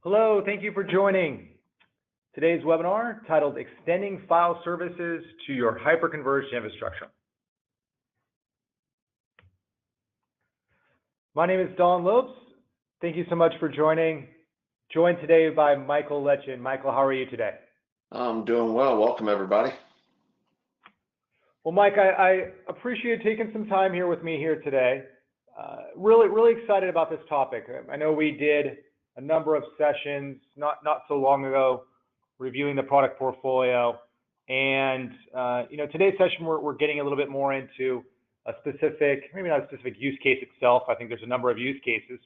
Hello, thank you for joining today's webinar titled Extending File Services to Your Hyper-converged Infrastructure. My name is Don Lopes. Thank you so much for joining. Joined today by Michael Lechin. Michael, how are you today? I'm doing well. Welcome, everybody. Well, Mike, I appreciate taking some time here with me here today. Really excited about this topic. I know we did a number of sessions not so long ago reviewing the product portfolio, and today's session we're getting a little bit more into a specific, maybe not a specific use case itself. I think there's a number of use cases,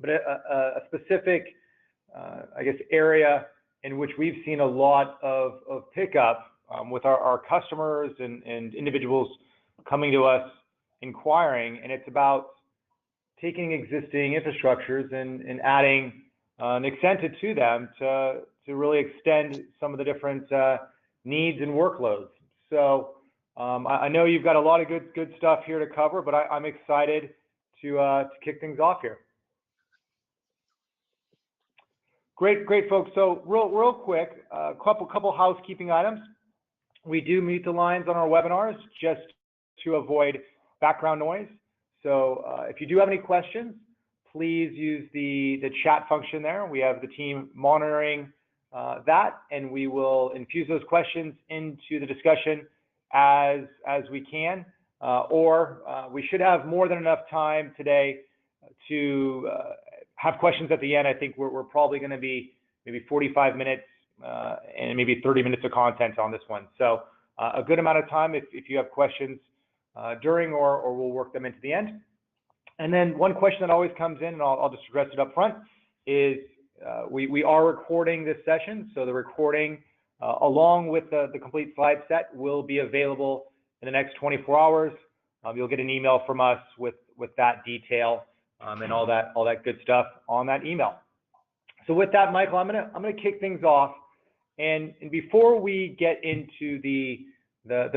but a specific, I guess, area in which we've seen a lot of pickup with our customers and individuals coming to us inquiring, and it's about taking existing infrastructures and adding Nexenta to them to really extend some of the different needs and workloads. So I know you've got a lot of good stuff here to cover, but I'm excited to kick things off here. Great, folks. So real quick, a couple housekeeping items. We do mute the lines on our webinars just to avoid background noise. So if you do have any questions, please use the chat function there. We have the team monitoring that, and we will infuse those questions into the discussion as we can. Or we should have more than enough time today to have questions at the end. I think we're probably going to be maybe 45 minutes and maybe 30 minutes of content on this one. So a good amount of time if you have questions during, or we'll work them into the end. And then one question that always comes in, and I'll just address it up front, is we are recording this session. So the recording, along with the complete slide set, will be available in the next 24 hours. You'll get an email from us with that detail and all that good stuff on that email. So with that, Michael, I'm gonna kick things off, and before we get into the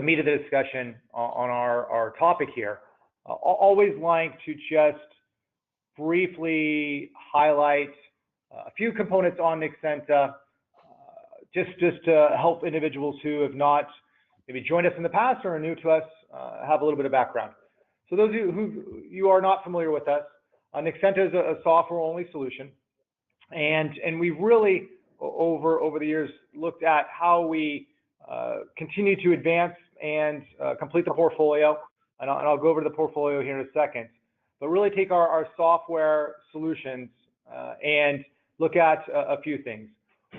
meat of the discussion on our topic here, I always like to just briefly highlight a few components on Nexenta, just to help individuals who have not maybe joined us in the past or are new to us have a little bit of background. So those of you who are not familiar with us, Nexenta is a software-only solution, and we've really over the years looked at how we continue to advance and complete the portfolio, and I'll go over to the portfolio here in a second, but really take our software solutions and look at a few things.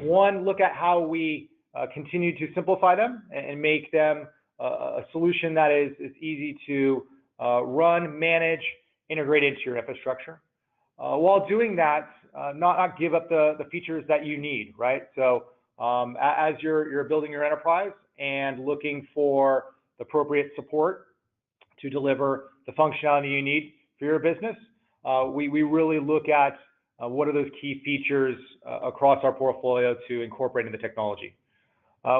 One, look at how we continue to simplify them and make them a solution that is easy to run, manage, integrate into your infrastructure. While doing that, not give up the features that you need, right? So as you're building your enterprise and looking for the appropriate support to deliver the functionality you need for your business, we really look at what are those key features across our portfolio to incorporate in the technology.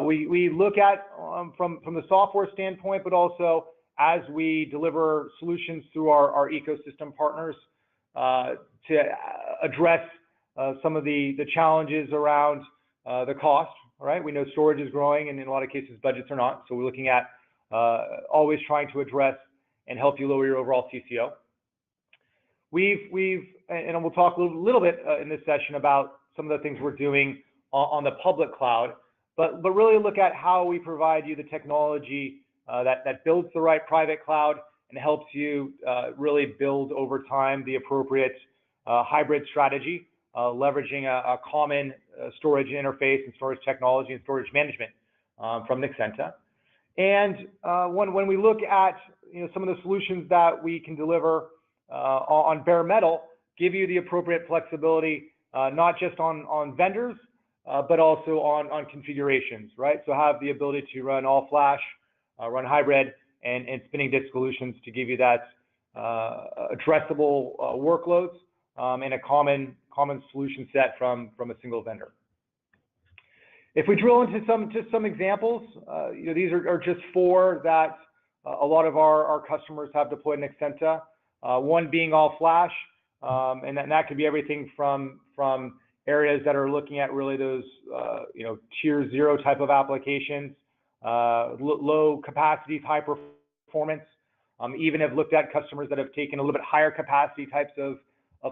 We look at from the software standpoint, but also as we deliver solutions through our ecosystem partners to address some of the challenges around the cost. All right, we know storage is growing, and in a lot of cases budgets are not. So we're looking at always trying to address and help you lower your overall TCO. And we'll talk a little bit in this session about some of the things we're doing on the public cloud, but really look at how we provide you the technology that builds the right private cloud and helps you really build over time the appropriate hybrid strategy, leveraging a common storage interface and storage technology and storage management from Nexenta. And when we look at some of the solutions that we can deliver on bare metal, give you the appropriate flexibility, not just on vendors, but also on configurations, right? So have the ability to run all flash, run hybrid, and spinning disk solutions to give you that addressable workloads and a common solution set from a single vendor. If we drill into some examples, these are just four that a lot of our customers have deployed Nexenta. One being all flash, and that could be everything from areas that are looking at really those, tier 0 type of applications, low capacities, high performance. Even have looked at customers that have taken a little bit higher capacity types of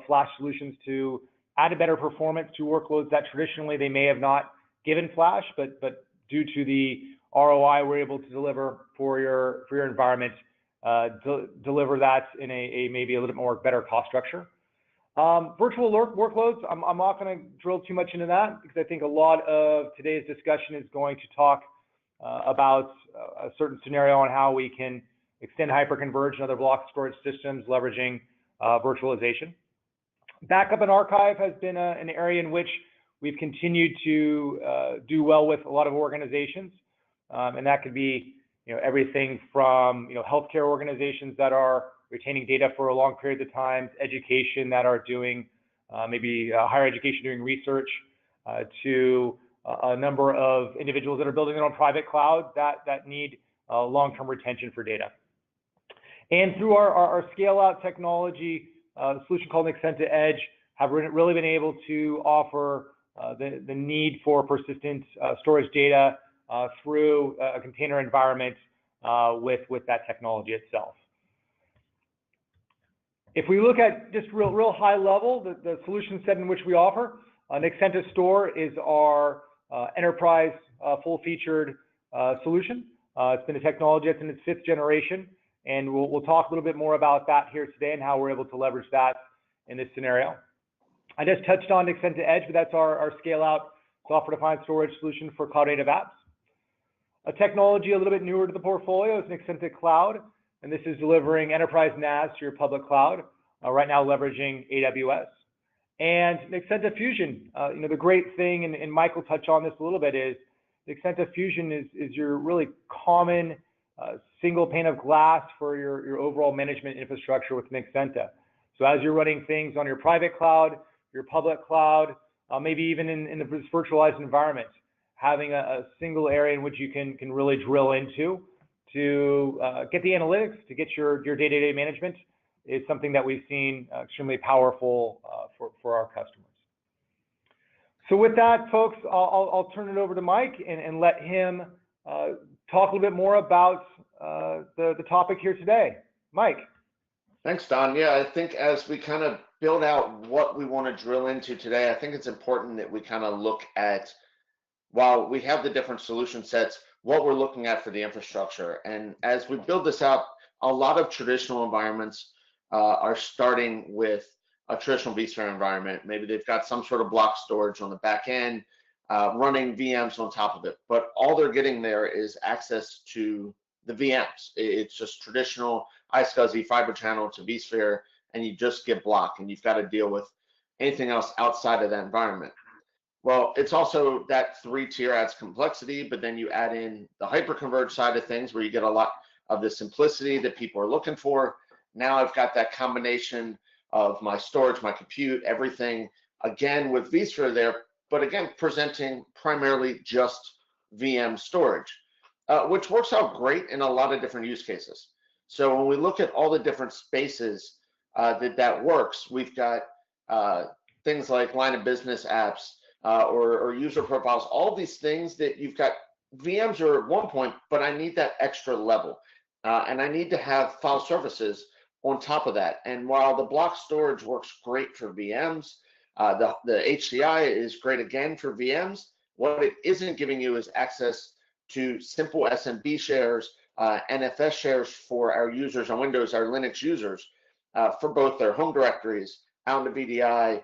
flash solutions to add a better performance to workloads that traditionally they may have not given flash, but due to the ROI we're able to deliver for your environment, deliver that in a maybe a little bit more better cost structure. Virtual workloads, I'm not going to drill too much into that because I think a lot of today's discussion is going to talk about a certain scenario on how we can extend hyper-converged and other block storage systems leveraging virtualization. Backup and archive has been an area in which we've continued to do well with a lot of organizations, and that could be everything from healthcare organizations that are retaining data for a long period of time, education that are doing maybe higher education doing research, to a number of individuals that are building their own private cloud that need long-term retention for data. And through our scale-out technology solution called Nexenta Edge, have really been able to offer the need for persistent storage data through a container environment with that technology itself. If we look at just real high level, the solution set in which we offer, NexentaStor is our enterprise full-featured solution. It's been a technology that's in its 5th generation, and we'll talk a little bit more about that here today and how we're able to leverage that in this scenario. I just touched on Nexenta Edge, but that's our scale-out software-defined storage solution for cloud-native apps. A technology a little bit newer to the portfolio is Nexenta Cloud, and this is delivering enterprise NAS to your public cloud, right now leveraging AWS. And Nexentusion, the great thing, and Mike will touch on this a little bit, is Nexentusion is your really common single pane of glass for your overall management infrastructure with Nexenta. So as you're running things on your private cloud, your public cloud, maybe even in this virtualized environment, having a single area in which you can really drill into to get the analytics, to get your day-to-day management, is something that we've seen extremely powerful for our customers. So with that, folks, I'll turn it over to Mike and let him talk a little bit more about the topic here today. Mike. Thanks, Don. Yeah, I think as we kind of build out what we want to drill into today, I think it's important that we kind of look at, while we have the different solution sets, what we're looking at for the infrastructure. And as we build this out, a lot of traditional environments are starting with a traditional vSphere environment. Maybe they've got some sort of block storage on the back end, running VMs on top of it, but all they're getting there is access to the VMs. It's just traditional iSCSI fiber channel to vSphere, and you just get block, and you've got to deal with anything else outside of that environment. Well, it's also that 3-tier adds complexity, but then you add in the hyper-converged side of things where you get a lot of the simplicity that people are looking for. Now I've got that combination of my storage, my compute, everything, again with vSphere there, but again presenting primarily just VM storage, which works out great in a lot of different use cases. So when we look at all the different spaces that works, we've got things like line of business apps, or user profiles, all these things that you've got. VMs are at one point, but I need that extra level, and I need to have file services on top of that. And while the block storage works great for VMs, the HCI is great again for VMs, what it isn't giving you is access to simple SMB shares, NFS shares for our users on Windows, our Linux users, for both their home directories, out in the VDI,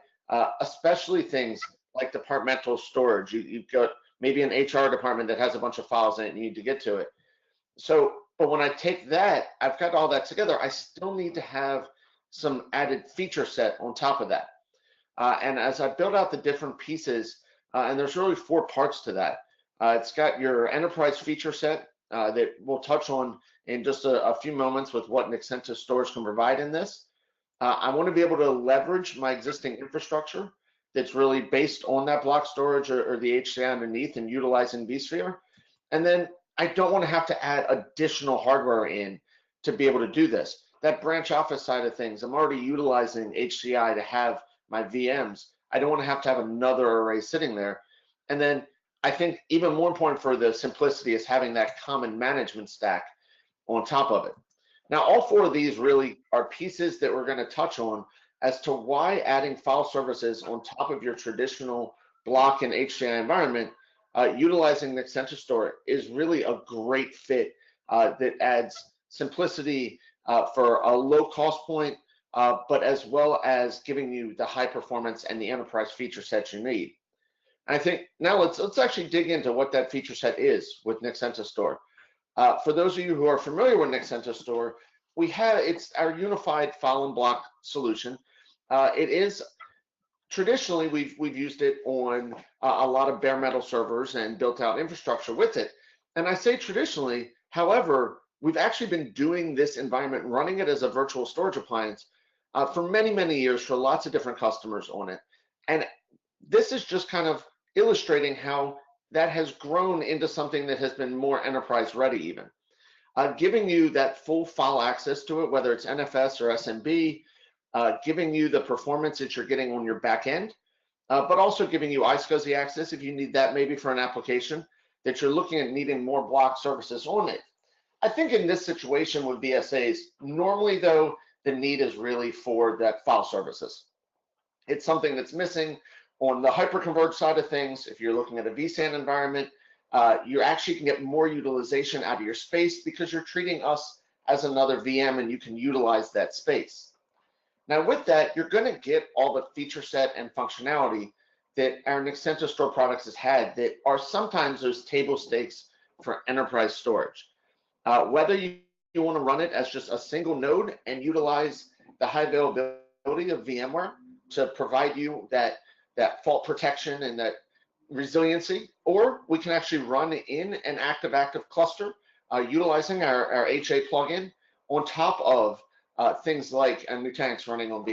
especially things like departmental storage. You've got maybe an HR department that has a bunch of files in it and you need to get to it. So, but when I take that, I've got all that together, I still need to have some added feature set on top of that. And as I build out the different pieces, and there's really 4 parts to that. It's got your enterprise feature set that we'll touch on in just a few moments with what Nexenta Storage can provide in this. I want to be able to leverage my existing infrastructure that's really based on that block storage or the HCI underneath and utilizing vSphere. And then I don't want to have to add additional hardware in to be able to do this. That branch office side of things, I'm already utilizing HCI to have my VMs. I don't want to have another array sitting there. And then I think even more important for the simplicity is having that common management stack on top of it. Now, all four of these really are pieces that we're going to touch on as to why adding file services on top of your traditional block and HCI environment, utilizing NexentaStor is really a great fit that adds simplicity for a low cost point, but as well as giving you the high performance and the enterprise feature set you need. I think now let's actually dig into what that feature set is with NexentaStor. For those of you who are familiar with NexentaStor, it's our unified file and block solution. It is traditionally we've used it on a lot of bare metal servers and built out infrastructure with it. And I say traditionally, however, we've actually been doing this environment, running it as a virtual storage appliance for many, many years for lots of different customers on it. And this is just kind of illustrating how that has grown into something that has been more enterprise ready even. Giving you that full file access to it, whether it's NFS or SMB, giving you the performance that you're getting on your back end, but also giving you iSCSI access if you need that maybe for an application that you're looking at needing more block services on it. I think in this situation with VSAs, normally though, the need is really for that file services. It's something that's missing on the hyper-converged side of things. If you're looking at a vSAN environment, you actually can get more utilization out of your space because you're treating us as another VM and you can utilize that space. Now with that, you're going to get all the feature set and functionality that our NexentaStor products has had that are sometimes those table stakes for enterprise storage. Whether you want to run it as just a single node and utilize the high availability of VMware to provide you that fault protection and that resiliency, or we can actually run in an active cluster utilizing our HA plugin on top of things like Nutanix running on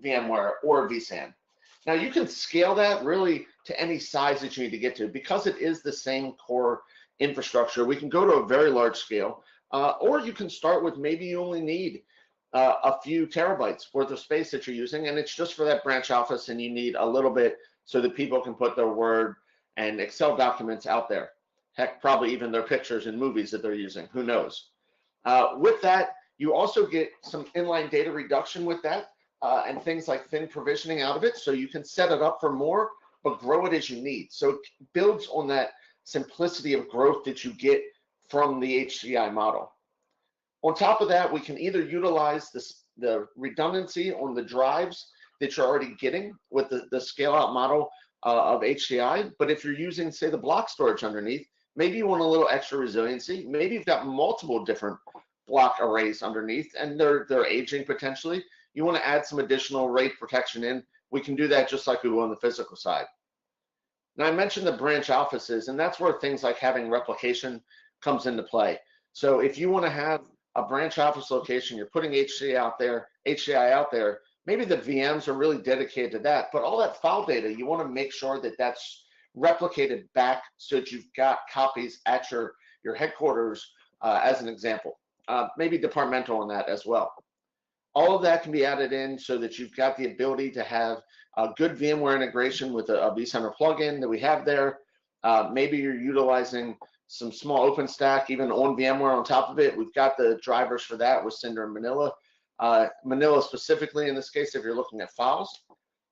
VMware or vSAN. Now you can scale that really to any size that you need to get to because it is the same core infrastructure. We can go to a very large scale, or you can start with maybe you only need a few terabytes worth of space that you're using, and it's just for that branch office, and you need a little bit so that people can put their Word and Excel documents out there. Heck, probably even their pictures and movies that they're using, who knows. With that, you also get some inline data reduction with that, and things like thin provisioning out of it, so you can set it up for more, but grow it as you need. So it builds on that simplicity of growth that you get from the HCI model. On top of that, we can either utilize the redundancy on the drives that you're already getting with the scale out model of HCI, but if you're using, say, the block storage underneath, maybe you want a little extra resiliency. Maybe you've got multiple different block arrays underneath and they're aging potentially. You want to add some additional RAID protection in. We can do that just like we will on the physical side. Now I mentioned the branch offices, and that's where things like having replication comes into play. So if you want to have a branch office location, you're putting HCI out there, maybe the VMs are really dedicated to that, but all that file data, you want to make sure that that's replicated back so that you've got copies at your headquarters, as an example. Maybe departmental on that as well. All of that can be added in so that you've got the ability to have a good VMware integration with a vCenter plugin that we have there. Maybe you're utilizing some small OpenStack, even on VMware on top of it. We've got the drivers for that with Cinder and Manila. Manila specifically in this case, if you're looking at files.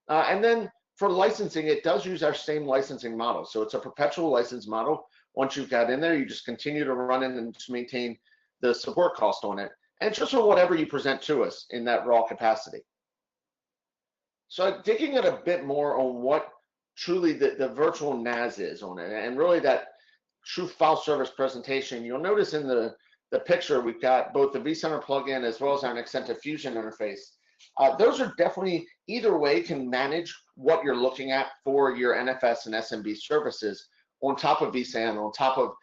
And then for licensing, it does use our same licensing model. So it's a perpetual license model. Once you've got in there, you just continue to run it and just maintain the support cost on it. And it's just for whatever you present to us in that raw capacity. So digging in a bit more on what truly the virtual NAS is on it, and really that true file service presentation, you'll notice in the picture, we've got both the vCenter plugin as well as our Nexentusion interface. Those are definitely, either way, can manage what you're looking at for your NFS and SMB services on top of vSAN, on top of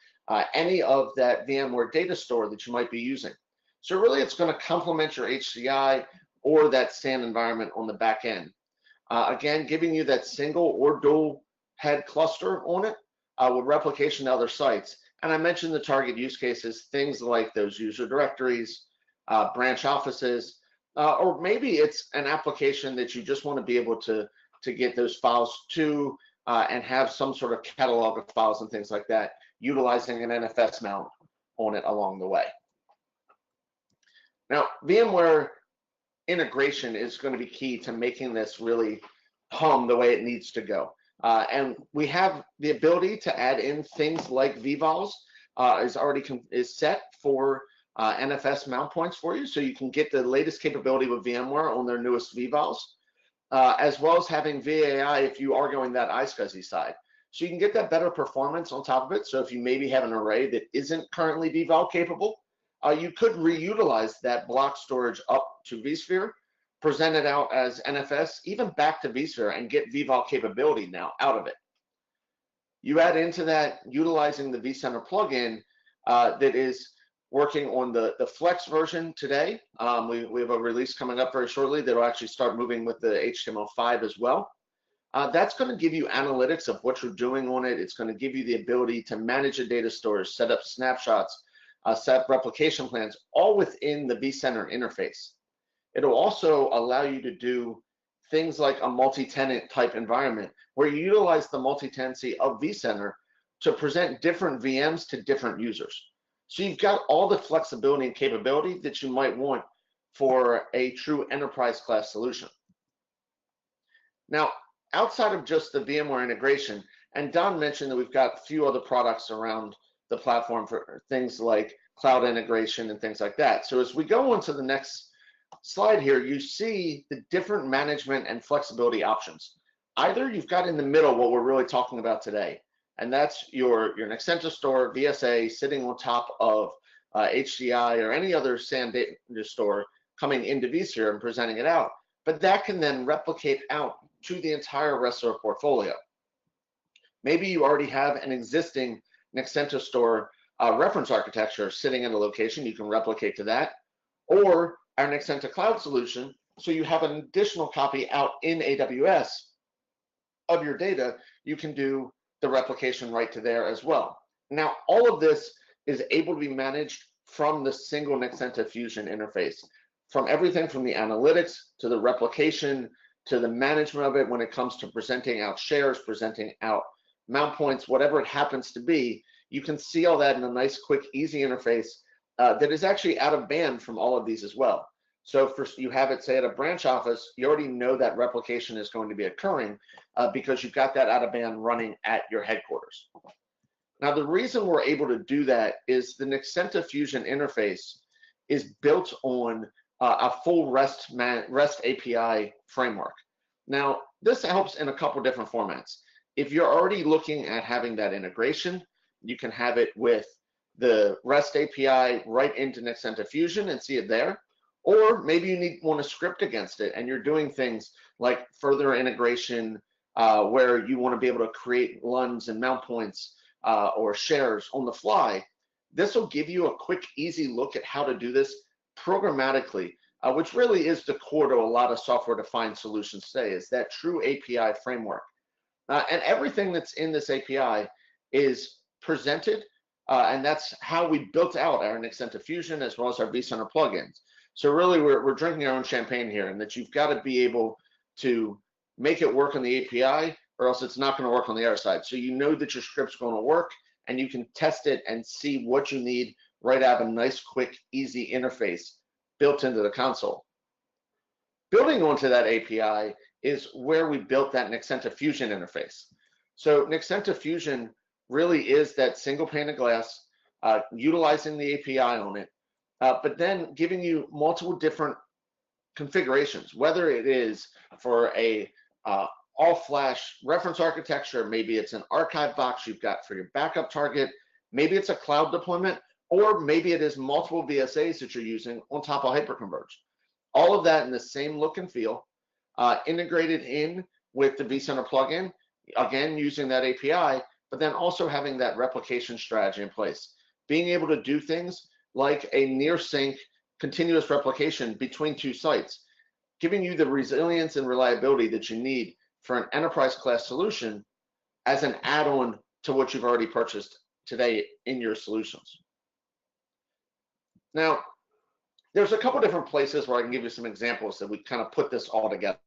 any of that VMware data store that you might be using. So really, it's going to complement your HCI or that SAN environment on the back end. Again, giving you that single or dual head cluster on it with replication to other sites. And I mentioned the target use cases, things like those user directories, branch offices, or maybe it's an application that you just want to be able to to get those files to and have some sort of catalog of files and things like that, utilizing an NFS mount on it along the way. Now, VMware integration is going to be key to making this really hum the way it needs to go. And we have the ability to add in things like vVols is set for NFS mount points for you, so you can get the latest capability with VMware on their newest vVols, as well as having VAI if you are going that iSCSI side. So you can get that better performance on top of it. So if you maybe have an array that isn't currently vVol capable, you could reutilize that block storage up to vSphere, present it out as NFS, even back to vSphere, and get vVol capability now out of it. You add into that utilizing the vCenter plugin that is working on the Flex version today. We have a release coming up very shortly that will actually start moving with the HTML5 as well. That's going to give you analytics of what you're doing on it. It's going to give you the ability to manage the data stores, set up snapshots, set up replication plans, all within the vCenter interface. It'll also allow you to do things like a multi-tenant type environment where you utilize the multi-tenancy of vCenter to present different VMs to different users. So you've got all the flexibility and capability that you might want for a true enterprise class solution. Now, outside of just the VMware integration, and Don mentioned that we've got a few other products around the platform for things like cloud integration and things like that. So as we go on to the next slide here, you see the different management and flexibility options. Either you've got in the middle what we're really talking about today, and that's your NexentaStor VSA sitting on top of HCI or any other SAN data store coming into vSphere and presenting it out. But that can then replicate out to the entire rest of our portfolio. Maybe you already have an existing NexentaStor reference architecture sitting in a location, you can replicate to that, or our Nexenta cloud solution, so you have an additional copy out in AWS of your data, you can do the replication right to there as well. Now, all of this is able to be managed from the single Nexentusion interface, from everything from the analytics to the replication to the management of it when it comes to presenting out shares, presenting out mount points, whatever it happens to be. You can see all that in a nice, quick, easy interface that is actually out of band from all of these as well. So if you have it, say, at a branch office, you already know that replication is going to be occurring because you've got that out of band running at your headquarters. Now, the reason we're able to do that is the Nexentusion interface is built on a full REST API framework. Now, this helps in a couple different formats. If you're already looking at having that integration, you can have it with the REST API right into Nexentusion and see it there. Or maybe you want to script against it and you're doing things like further integration where you want to be able to create LUNs and mount points or shares on the fly. This will give you a quick, easy look at how to do this programmatically, which really is the core to a lot of software-defined solutions today, is that true API framework. And everything that's in this API is presented, and that's how we built out our Nexentusion as well as our vCenter plugins. So really, we're drinking our own champagne here, and that you've got to be able to make it work on the API, or else it's not going to work on the other side. So you know that your script's going to work, and you can test it and see what you need right out of a nice, quick, easy interface built into the console. Building onto that API is where we built that Nexentusion interface. So Nexentusion really is that single pane of glass, utilizing the API on it, but then giving you multiple different configurations, whether it is for a all-flash reference architecture, maybe it's an archive box you've got for your backup target, maybe it's a cloud deployment, or maybe it is multiple VSAs that you're using on top of Hyper-converged. All of that in the same look and feel, integrated in with the vCenter plugin, again, using that API, but then also having that replication strategy in place. Being able to do things like a near sync continuous replication between two sites, giving you the resilience and reliability that you need for an enterprise class solution as an add-on to what you've already purchased today in your solutions. Now, there's a couple different places where I can give you some examples that we kind of put this all together.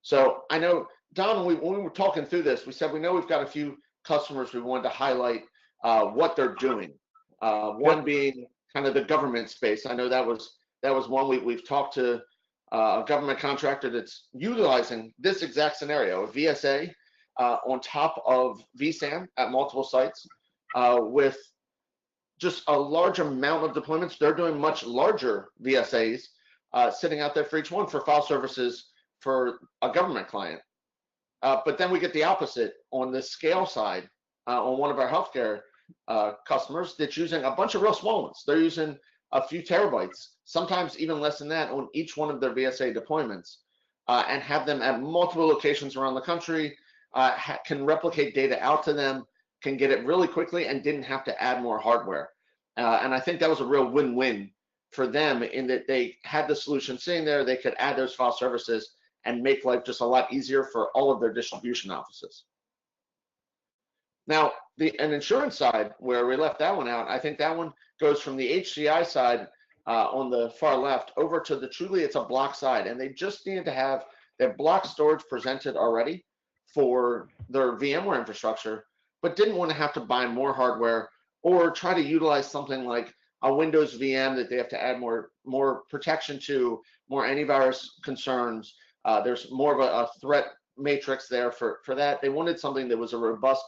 So I know, Don, when we were talking through this, we said we know we've got a few customers we wanted to highlight what they're doing. One being kind of the government space. I know that was one we've talked to a government contractor that's utilizing this exact scenario, a VSA on top of vSAN at multiple sites with just a large amount of deployments. They're doing much larger VSAs sitting out there for each one for file services for a government client. But then we get the opposite on the scale side on one of our healthcare customers that's using a bunch of real small ones. They're using a few terabytes, sometimes even less than that on each one of their VSA deployments, and have them at multiple locations around the country, can replicate data out to them, can get it really quickly, and didn't have to add more hardware. And I think that was a real win-win for them in that they had the solution sitting there, they could add those file services and make life just a lot easier for all of their distribution offices. Now, an insurance side, where we left that one out, I think that one goes from the HCI side on the far left over to truly it's a block side, and they just needed to have their block storage presented already for their VMware infrastructure, but didn't want to have to buy more hardware or try to utilize something like a Windows VM that they have to add more protection to, more antivirus concerns. There's more of a threat matrix there for that. They wanted something that was a robust,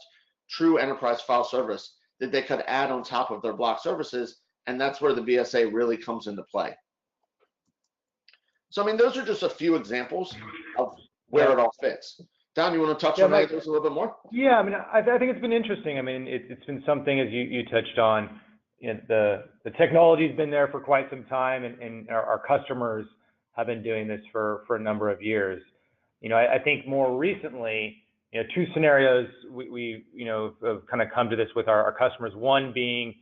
true enterprise file service that they could add on top of their block services, and that's where the VSA really comes into play. So, I mean, those are just a few examples of where it all fits. Don, you want to touch on any of those a little bit more? Yeah, I mean, I think it's been interesting. I mean, it's been something, as you touched on, you know, the technology's been there for quite some time, and our customers have been doing this for a number of years. You know, I think more recently, you know, two scenarios we you know, have kind of come to this with our customers. One being,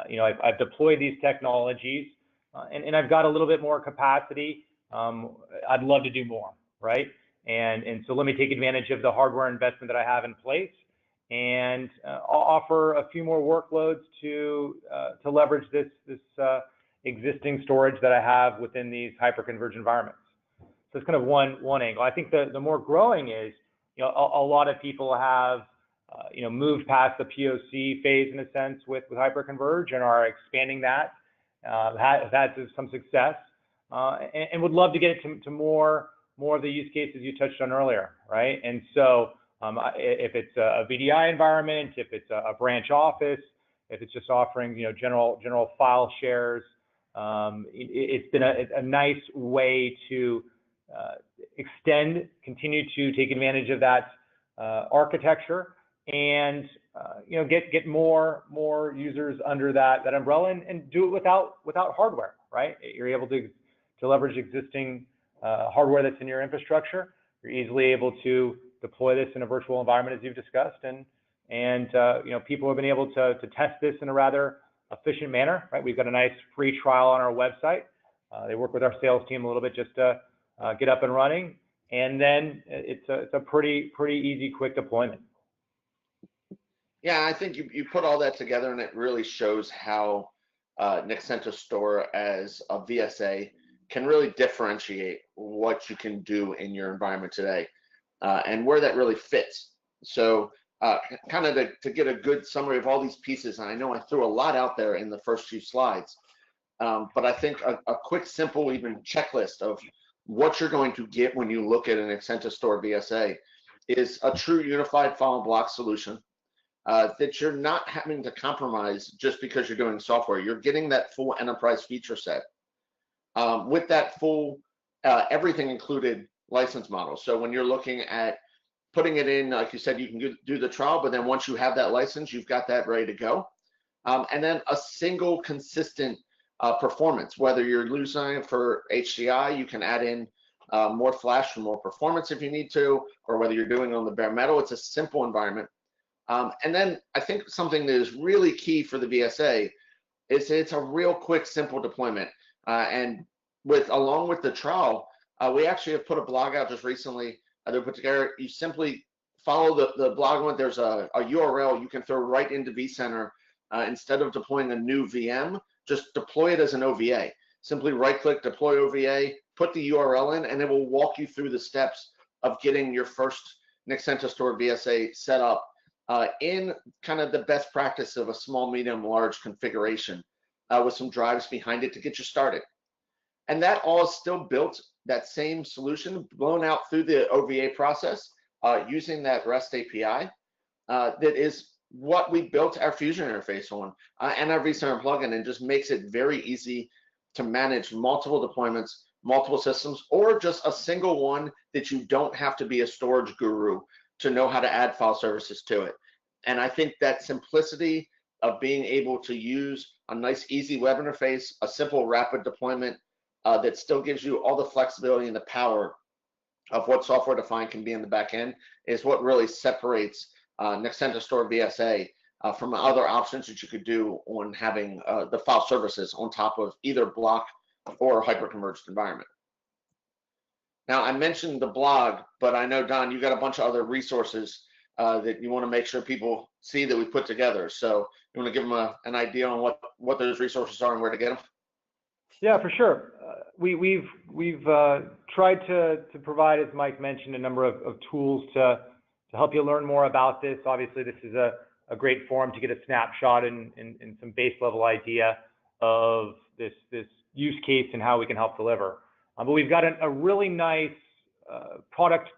you know, I've deployed these technologies and I've got a little bit more capacity. I'd love to do more, right? And so let me take advantage of the hardware investment that I have in place and offer a few more workloads to leverage this existing storage that I have within these hyper-converged environments. So it's kind of one angle. I think the more growing is, you know, a lot of people have, you know, moved past the POC phase in a sense with hyper-converged and are expanding that, have had some success, and would love to get it to more of the use cases you touched on earlier, right? And so if it's a VDI environment, if it's a branch office, if it's just offering, you know, general file shares, it's been a nice way to continue to take advantage of that architecture and you know, get more users under that umbrella and do it without hardware, right? You're able to leverage existing hardware that's in your infrastructure. You're easily able to deploy this in a virtual environment, as you've discussed, and you know, people have been able to test this in a rather efficient manner, right? We've got a nice free trial on our website. They work with our sales team a little bit just to get up and running, and then it's a pretty easy, quick deployment. Yeah, I think you put all that together, and it really shows how NexentaStor as a VSA can really differentiate what you can do in your environment today, and where that really fits. So kind of to get a good summary of all these pieces, and I know I threw a lot out there in the first few slides, but I think a quick, simple, even checklist of what you're going to get when you look at an NexentaStor VSA is a true unified file and block solution that you're not having to compromise just because you're doing software. You're getting that full enterprise feature set with that full everything included license model. So when you're looking at putting it in, like you said, you can do the trial, but then once you have that license, you've got that ready to go. And then a single consistent performance, whether you're using it for HCI, you can add in more flash for more performance if you need to, or whether you're doing it on the bare metal, it's a simple environment. And then I think something that is really key for the VSA is it's a real quick, simple deployment. And along with the trial, we actually have put a blog out just recently. They put together, you simply follow the blog link. There's a URL you can throw right into vCenter. Instead of deploying a new VM, just deploy it as an OVA. Simply right-click, deploy OVA, put the URL in, and it will walk you through the steps of getting your first NexentaStor VSA set up in kind of the best practice of a small, medium, large configuration with some drives behind it to get you started. And that all is still built, that same solution, blown out through the OVA process using that REST API that is what we built our Fusion interface on and our vCenter plugin, and just makes it very easy to manage multiple deployments, multiple systems, or just a single one that you don't have to be a storage guru to know how to add file services to it. And I think that simplicity of being able to use a nice, easy web interface, a simple, rapid deployment that still gives you all the flexibility and the power of what software-defined can be in the back end is what really separates NexentaStor VSA from other options that you could do on having the file services on top of either block or hyper-converged environment. Now, I mentioned the blog, but I know, Don, you got a bunch of other resources that you want to make sure people see that we put together. So you want to give them an idea on what those resources are and where to get them? Yeah, for sure. We've tried to provide, as Mike mentioned, a number of tools to help you learn more about this. Obviously, this is a great forum to get a snapshot and some base level idea of this use case and how we can help deliver. But we've got a really nice products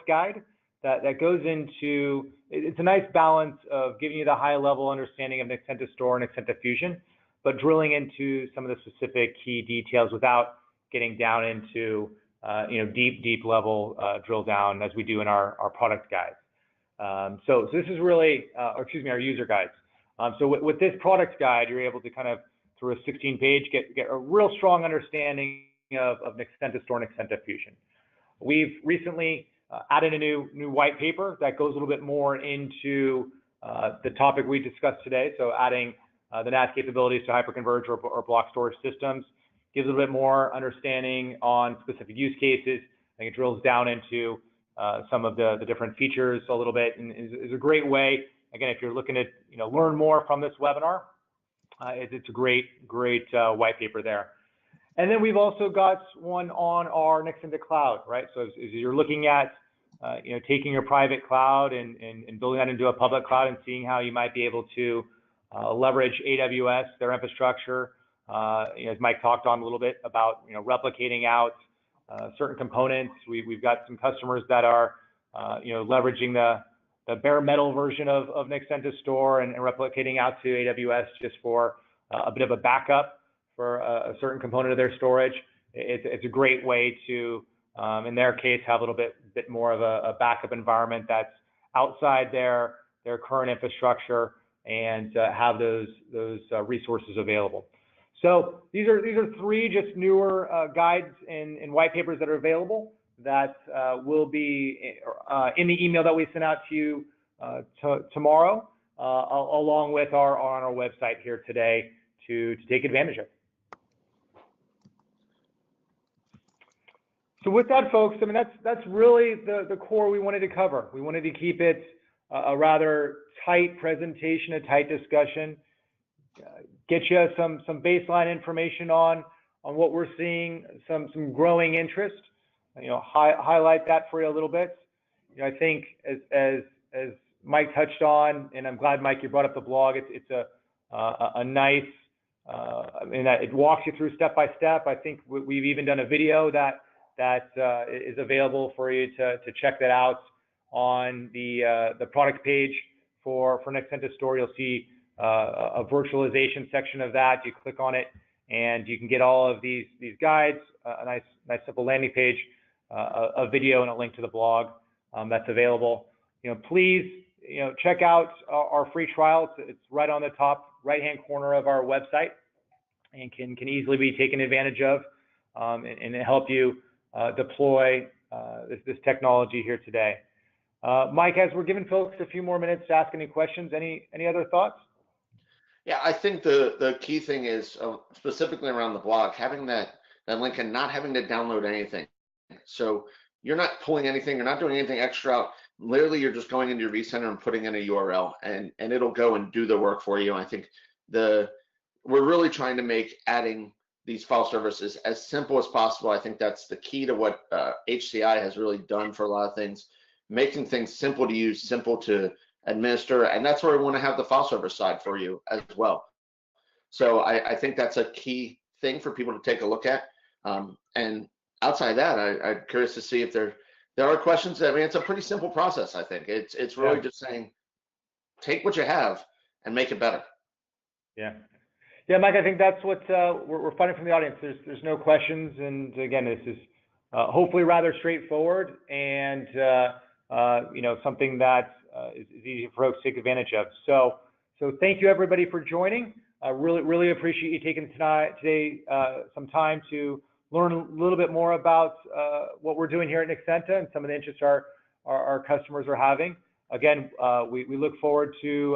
guide that goes into, it's a nice balance of giving you the high level understanding of NexentaStor and Nexentusion, but drilling into some of the specific key details without getting down into deep level drill down as we do in our product guides. So this is really, our user guides. So with this product guide, you're able to kind of, through a 16-page, get a real strong understanding of NexentaStor and Nexentusion. We've recently added a new white paper that goes a little bit more into the topic we discussed today. So adding the NAS capabilities to hyperconverged or block storage systems gives a little bit more understanding on specific use cases. I think it drills down into some of the different features a little bit, and is a great way. Again, if you're looking to learn more from this webinar, it's a great white paper there. And then we've also got one on our Nexenta cloud, right? So as you're looking at taking your private cloud and building that into a public cloud and seeing how you might be able to leverage AWS, their infrastructure, as Mike talked on a little bit about replicating out certain components. We've got some customers that are leveraging the bare metal version of NexentaStor and replicating out to AWS just for a bit of a backup for a certain component of their storage. It's a great way to, in their case, have a little bit more of a backup environment that's outside their current infrastructure and have those resources available. So these are three just newer guides and white papers that are available that will be in the email that we sent out to you tomorrow, along with on our website here today to take advantage of. So with that, folks, I mean, that's really the core we wanted to cover. We wanted to keep it a rather tight presentation, a tight discussion, get you some baseline information on what we're seeing, some growing interest, highlight that for you a little bit. I think as Mike touched on, and I'm glad, Mike, you brought up the blog. It's a nice, it walks you through step by step. I think we've even done a video that is available for you to check that out on the product page for NexentaStor. You'll see a virtualization section of that. You click on it, and you can get all of these guides, a nice simple landing page, a video, and a link to the blog that's available. Please check out our free trial. It's right on the top right-hand corner of our website, and can easily be taken advantage of and help you deploy this technology here today. Mike, as we're giving folks a few more minutes to ask any questions, any other thoughts? Yeah, I think the key thing is specifically around the blog, having that link and not having to download anything. So you're not pulling anything, you're not doing anything extra out. Literally, you're just going into your vCenter and putting in a URL, and it'll go and do the work for you. I think we're really trying to make adding these file servers is as simple as possible. I think that's the key to what HCI has really done for a lot of things, making things simple to use, simple to administer, and that's where we want to have the file server side for you as well. So I think that's a key thing for people to take a look at. And outside of that, I'm curious to see if there are questions. I mean, it's a pretty simple process. I think it's really just saying, take what you have and make it better. Yeah, Mike, I think that's what we're finding from the audience. There's no questions, and again, this is hopefully rather straightforward and something that is easy for folks to take advantage of. So thank you everybody for joining. I really appreciate you taking today some time to learn a little bit more about what we're doing here at Nexenta and some of the interests our customers are having. Again, we look forward to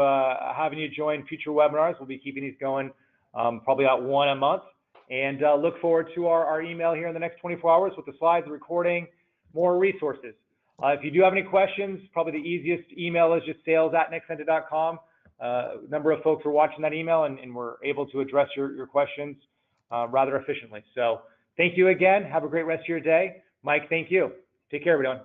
having you join future webinars. We'll be keeping these going probably about one a month, and look forward to our email here in the next 24 hours with the slides, the recording, more resources. If you do have any questions, probably the easiest email is just sales@nexenta.com. A number of folks are watching that email, and we're able to address your questions rather efficiently. So thank you again. Have a great rest of your day. Mike, thank you. Take care, everyone.